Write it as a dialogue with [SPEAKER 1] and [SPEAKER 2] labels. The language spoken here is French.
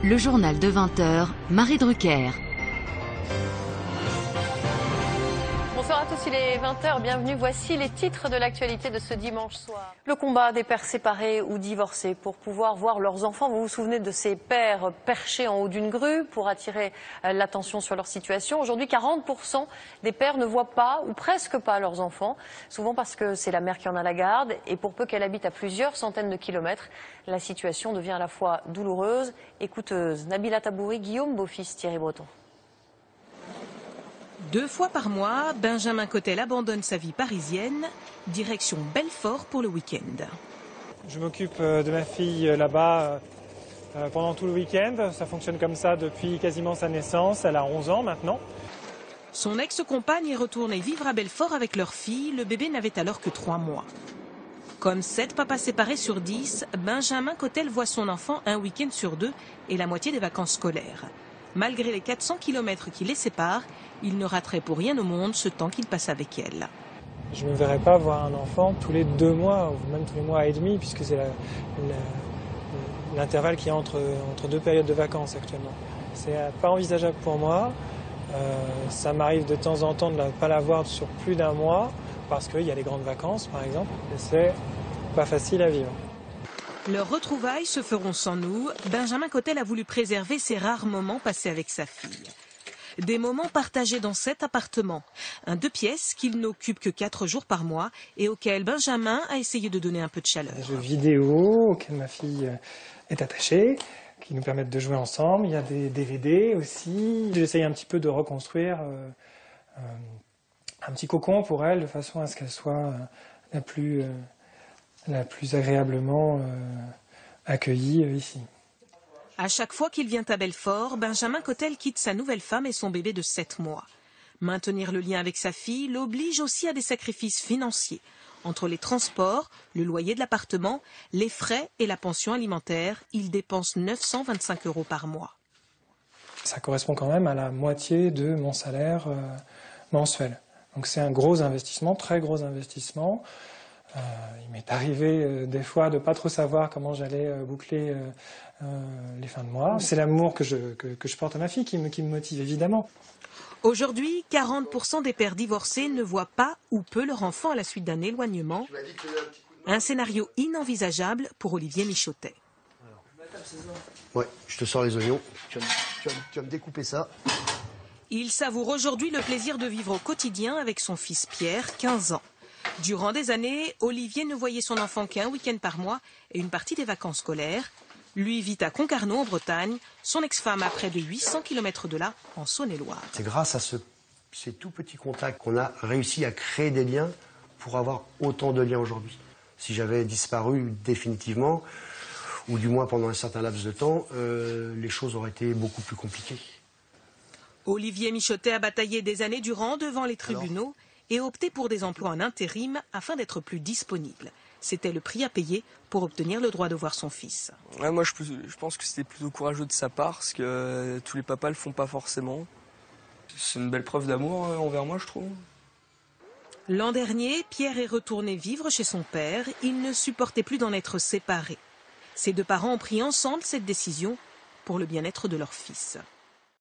[SPEAKER 1] Le journal de 20h, Marie Drucker.
[SPEAKER 2] Bonsoir à tous, il est 20h, bienvenue. Voici les titres de l'actualité de ce dimanche soir. Le combat des pères séparés ou divorcés pour pouvoir voir leurs enfants. Vous vous souvenez de ces pères perchés en haut d'une grue pour attirer l'attention sur leur situation. Aujourd'hui, 40% des pères ne voient pas ou presque pas leurs enfants, souvent parce que c'est la mère qui en a la garde. Et pour peu qu'elle habite à plusieurs centaines de kilomètres, la situation devient à la fois douloureuse et coûteuse. Nabila Tabouri, Guillaume Beaufils, Thierry Breton.
[SPEAKER 3] 2 fois par mois, Benjamin Cotel abandonne sa vie parisienne, direction Belfort pour le week-end.
[SPEAKER 4] Je m'occupe de ma fille là-bas pendant tout le week-end. Ça fonctionne comme ça depuis quasiment sa naissance. Elle a 11 ans maintenant.
[SPEAKER 3] Son ex-compagne est retournée vivre à Belfort avec leur fille. Le bébé n'avait alors que 3 mois. Comme 7 papas séparés sur 10, Benjamin Cotel voit son enfant un week-end sur 2 et la moitié des vacances scolaires. Malgré les 400 km qui les séparent, il ne raterait pour rien au monde ce temps qu'il passe avec elle.
[SPEAKER 4] Je ne me verrais pas voir un enfant tous les 2 mois, ou même tous les mois et demi, puisque c'est l'intervalle qu'il y a entre 2 périodes de vacances actuellement. C'est pas envisageable pour moi. Ça m'arrive de temps en temps de ne pas la voir sur plus d'1 mois, parce qu'il y a les grandes vacances, par exemple, et c'est pas facile à vivre.
[SPEAKER 3] Leurs retrouvailles se feront sans nous. Benjamin Cotel a voulu préserver ces rares moments passés avec sa fille. Des moments partagés dans cet appartement. Un 2 pièces qu'il n'occupe que 4 jours par mois et auquel Benjamin a essayé de donner un peu de chaleur.
[SPEAKER 4] Des jeux vidéo auxquels ma fille est attachée, qui nous permettent de jouer ensemble. Il y a des DVD aussi. J'essaye un petit peu de reconstruire un petit cocon pour elle, de façon à ce qu'elle soit la plus agréablement accueillie ici.
[SPEAKER 3] À chaque fois qu'il vient à Belfort, Benjamin Cotel quitte sa nouvelle femme et son bébé de 7 mois. Maintenir le lien avec sa fille l'oblige aussi à des sacrifices financiers. Entre les transports, le loyer de l'appartement, les frais et la pension alimentaire, il dépense 925 € par mois.
[SPEAKER 4] Ça correspond quand même à la moitié de mon salaire mensuel. Donc c'est un gros investissement, très gros investissement. Il m'est arrivé des fois de ne pas trop savoir comment j'allais boucler les fins de mois. C'est l'amour que je porte à ma fille qui me motive évidemment.
[SPEAKER 3] Aujourd'hui, 40% des pères divorcés ne voient pas ou peu leur enfant à la suite d'un éloignement. Un scénario inenvisageable pour Olivier Michotet.
[SPEAKER 5] Ouais, je te sors les oignons. Tu vas me découper ça.
[SPEAKER 3] Il savoure aujourd'hui le plaisir de vivre au quotidien avec son fils Pierre, 15 ans. Durant des années, Olivier ne voyait son enfant qu'un week-end par mois et une partie des vacances scolaires. Lui vit à Concarneau en Bretagne, son ex-femme à près de 800 km de là, en Saône-et-Loire.
[SPEAKER 5] C'est grâce à ces tout petits contacts qu'on a réussi à créer des liens pour avoir autant de liens aujourd'hui. Si j'avais disparu définitivement, ou du moins pendant un certain laps de temps, les choses auraient été beaucoup plus compliquées.
[SPEAKER 3] Olivier Michotet a bataillé des années durant devant les tribunaux et opté pour des emplois en intérim afin d'être plus disponible. C'était le prix à payer pour obtenir le droit de voir son fils.
[SPEAKER 6] Ouais, moi, je pense que c'était plutôt courageux de sa part, parce que tous les papas le font pas forcément. C'est une belle preuve d'amour envers moi, je trouve.
[SPEAKER 3] L'an dernier, Pierre est retourné vivre chez son père. Il ne supportait plus d'en être séparé. Ses 2 parents ont pris ensemble cette décision pour le bien-être de leur fils.